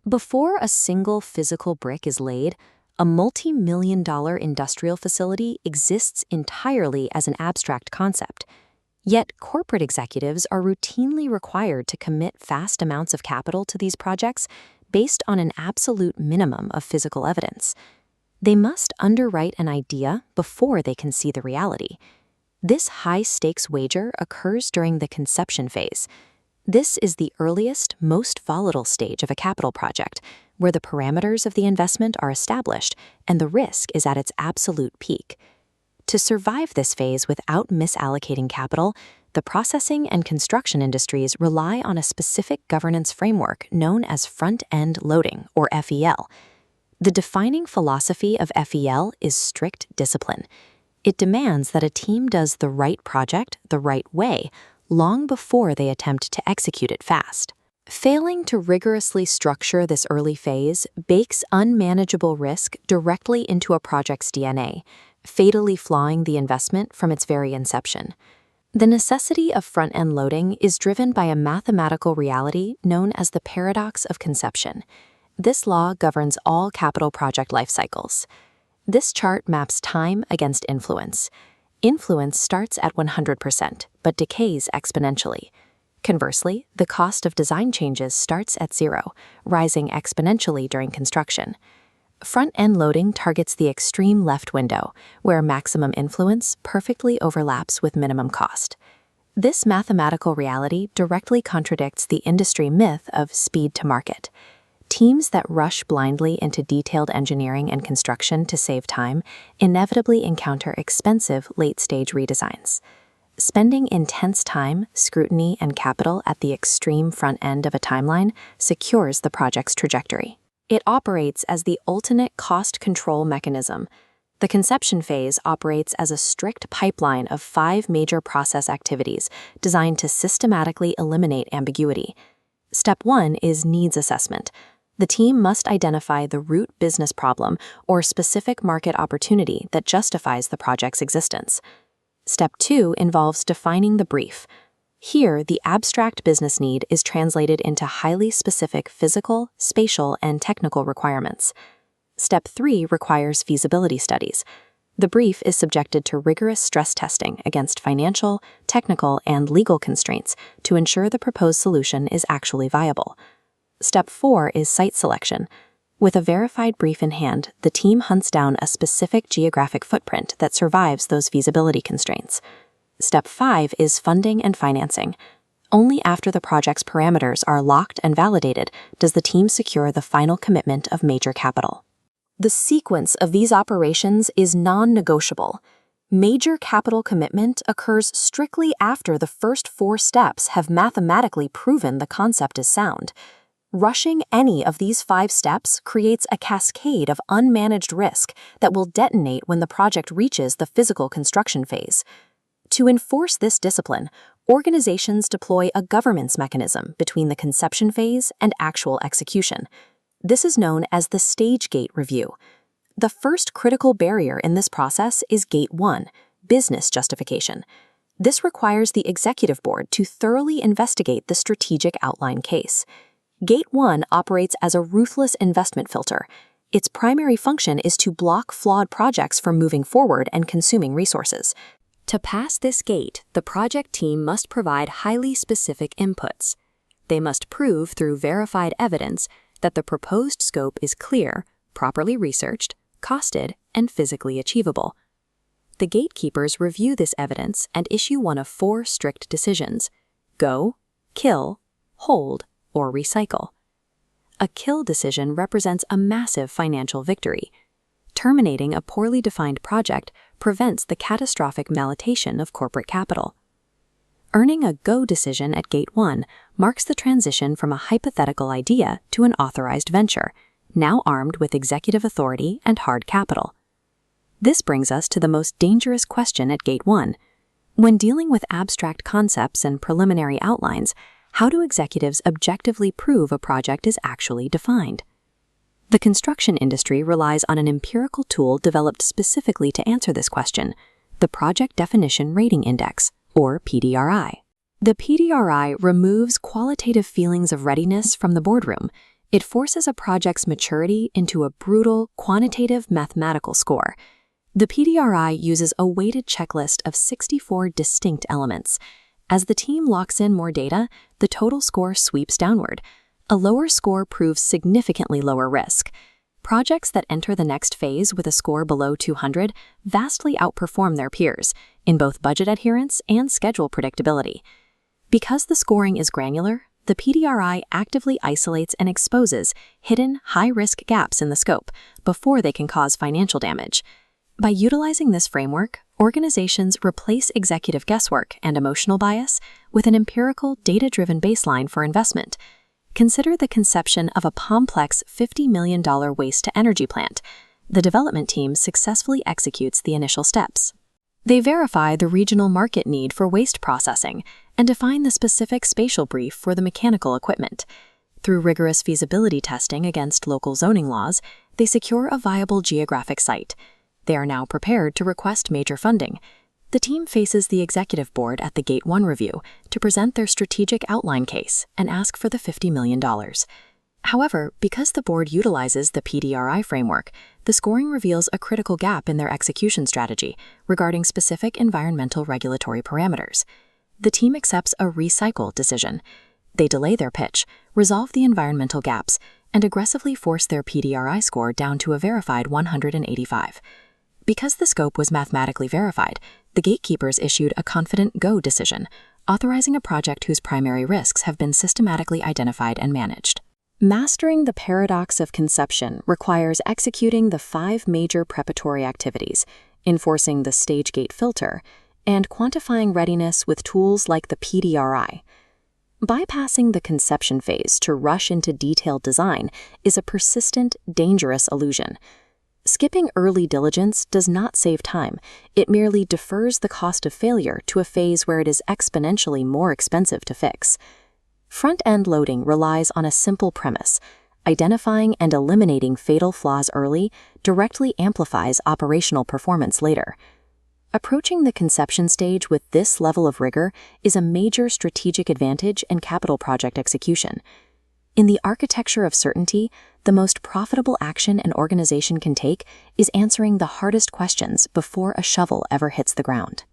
Before a single physical brick is laid, a multi-million-dollar industrial facility exists entirely as an abstract concept. Yet corporate executives are routinely required to commit vast amounts of capital to these projects based on an absolute minimum of physical evidence. They must underwrite an idea before they can see the reality. This high-stakes wager occurs during the conception phase. This is the earliest, most volatile stage of a capital project, where the parameters of the investment are established and the risk is at its absolute peak. To survive this phase without misallocating capital, the processing and construction industries rely on a specific governance framework known as front-end loading, or FEL. The defining philosophy of FEL is strict discipline. It demands that a team does the right project the right way, long before they attempt to execute it fast. Failing to rigorously structure this early phase bakes unmanageable risk directly into a project's DNA, fatally flawing the investment from its very inception. The necessity of front-end loading is driven by a mathematical reality known as the paradox of conception. This law governs all capital project life cycles. This chart maps time against influence. Influence starts at 100%, but decays exponentially. Conversely, the cost of design changes starts at 0, rising exponentially during construction. Front-end loading targets the extreme left window, where maximum influence perfectly overlaps with minimum cost. This mathematical reality directly contradicts the industry myth of speed to market. Teams that rush blindly into detailed engineering and construction to save time inevitably encounter expensive late-stage redesigns. Spending intense time, scrutiny, and capital at the extreme front end of a timeline secures the project's trajectory. It operates as the ultimate cost control mechanism. The conception phase operates as a strict pipeline of 5 major process activities designed to systematically eliminate ambiguity. Step 1 is needs assessment. The team must identify the root business problem or specific market opportunity that justifies the project's existence. Step 2 involves defining the brief. Here, the abstract business need is translated into highly specific physical, spatial, and technical requirements. Step 3 requires feasibility studies. The brief is subjected to rigorous stress testing against financial, technical, and legal constraints to ensure the proposed solution is actually viable. Step 4 is site selection. With a verified brief in hand, the team hunts down a specific geographic footprint that survives those feasibility constraints. Step 5 is funding and financing. Only after the project's parameters are locked and validated does the team secure the final commitment of major capital. The sequence of these operations is non-negotiable. Major capital commitment occurs strictly after the first 4 steps have mathematically proven the concept is sound. Rushing any of these 5 steps creates a cascade of unmanaged risk that will detonate when the project reaches the physical construction phase. To enforce this discipline, organizations deploy a governance mechanism between the conception phase and actual execution. This is known as the stage gate review. The first critical barrier in this process is Gate 1, business justification. This requires the executive board to thoroughly investigate the strategic outline case. Gate 1 operates as a ruthless investment filter. Its primary function is to block flawed projects from moving forward and consuming resources. To pass this gate, the project team must provide highly specific inputs. They must prove through verified evidence that the proposed scope is clear, properly researched, costed, and physically achievable. The gatekeepers review this evidence and issue one of 4 strict decisions: go, kill, hold, or recycle. A kill decision represents a massive financial victory. Terminating a poorly defined project prevents the catastrophic malation of corporate capital. Earning a go decision at Gate 1 marks the transition from a hypothetical idea to an authorized venture, now armed with executive authority and hard capital. This brings us to the most dangerous question at Gate 1. When dealing with abstract concepts and preliminary outlines, how do executives objectively prove a project is actually defined? The construction industry relies on an empirical tool developed specifically to answer this question, the Project Definition Rating Index, or PDRI. The PDRI removes qualitative feelings of readiness from the boardroom. It forces a project's maturity into a brutal, quantitative mathematical score. The PDRI uses a weighted checklist of 64 distinct elements. As the team locks in more data, the total score sweeps downward. A lower score proves significantly lower risk. Projects that enter the next phase with a score below 200 vastly outperform their peers in both budget adherence and schedule predictability. Because the scoring is granular, the PDRI actively isolates and exposes hidden, high-risk gaps in the scope before they can cause financial damage. By utilizing this framework, organizations replace executive guesswork and emotional bias with an empirical, data-driven baseline for investment. Consider the conception of a complex $50 million waste-to-energy plant. The development team successfully executes the initial steps. They verify the regional market need for waste processing and define the specific spatial brief for the mechanical equipment. Through rigorous feasibility testing against local zoning laws, they secure a viable geographic site. They are now prepared to request major funding. The team faces the executive board at the Gate 1 review to present their strategic outline case and ask for the $50 million. However, because the board utilizes the PDRI framework, the scoring reveals a critical gap in their execution strategy regarding specific environmental regulatory parameters. The team accepts a recycle decision. They delay their pitch, resolve the environmental gaps, and aggressively force their PDRI score down to a verified 185. Because the scope was mathematically verified, the gatekeepers issued a confident go decision, authorizing a project whose primary risks have been systematically identified and managed. Mastering the paradox of conception requires executing the 5 major preparatory activities, enforcing the stage gate filter, and quantifying readiness with tools like the PDRI. Bypassing the conception phase to rush into detailed design is a persistent, dangerous illusion. Skipping early diligence does not save time. It merely defers the cost of failure to a phase where it is exponentially more expensive to fix. Front-end loading relies on a simple premise. Identifying and eliminating fatal flaws early directly amplifies operational performance later. Approaching the conception stage with this level of rigor is a major strategic advantage in capital project execution. In the architecture of certainty, the most profitable action an organization can take is answering the hardest questions before a shovel ever hits the ground.